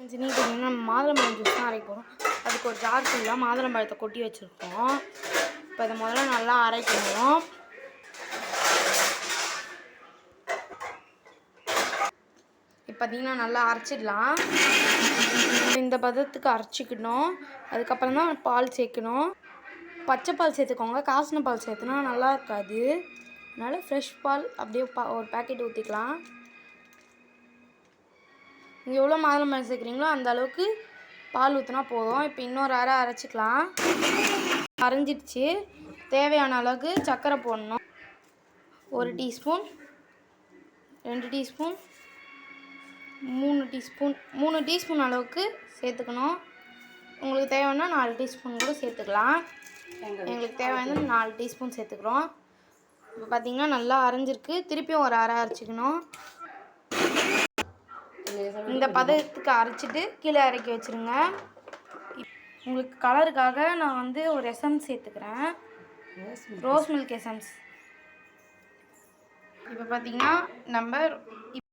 நீ பார்த்தீங்கன்னா மாதுளம்பழம் ஜூஸ் தான் அரைக்க போகிறோம். அதுக்கு ஒரு ஜார் ஃபுல்லாக மாதுளம்பழத்தை கொட்டி வச்சுருக்கோம். இப்போ இதை முதல்ல நல்லா அரைக்கணும். இப்போ பார்த்தீங்கன்னா நல்லா அரைச்சிடலாம். இந்த பதத்துக்கு அரைச்சிக்கணும். அதுக்கப்புறம் தான் பால் சேர்க்கணும். பச்சை பால் சேர்த்துக்கோங்க. காசின பால் சேர்த்துனா நல்லா இருக்காது. அதனால் ஃப்ரெஷ் பால் அப்படியே ஒரு பேக்கெட் ஊற்றிக்கலாம். நீங்கள் எவ்வளோ மாதுளம்பழம் சேர்க்குறீங்களோ அந்த அளவுக்கு பால் ஊற்றினா போதும். இப்போ இன்னொரு அரை அரைச்சிக்கலாம். அரைஞ்சிடுச்சு. தேவையான அளவுக்கு சர்க்கரை போடணும். 1 டீஸ்பூன், 2 டீஸ்பூன், 3 டீஸ்பூன் 3 டீஸ்பூன் அளவுக்கு சேர்த்துக்கணும். உங்களுக்கு தேவைன்னா 4 டீஸ்பூன் கூட சேர்த்துக்கலாம். எங்களுக்கு தேவையான 4 டீஸ்பூன் சேர்த்துக்கிறோம். இப்போ பார்த்திங்கன்னா நல்லா அரைஞ்சிருக்கு. திருப்பியும் ஒரு அரை அரைச்சிக்கணும். இந்த பதத்துக்கு அரைச்சிட்டு கீழே இறக்கி வச்சுருங்க. உங்களுக்கு கலருக்காக நான் வந்து ஒரு எசன்ஸ் சேர்த்துக்கிறேன். Rose milk essence. இப்போ பார்த்திங்கன்னா நம்ம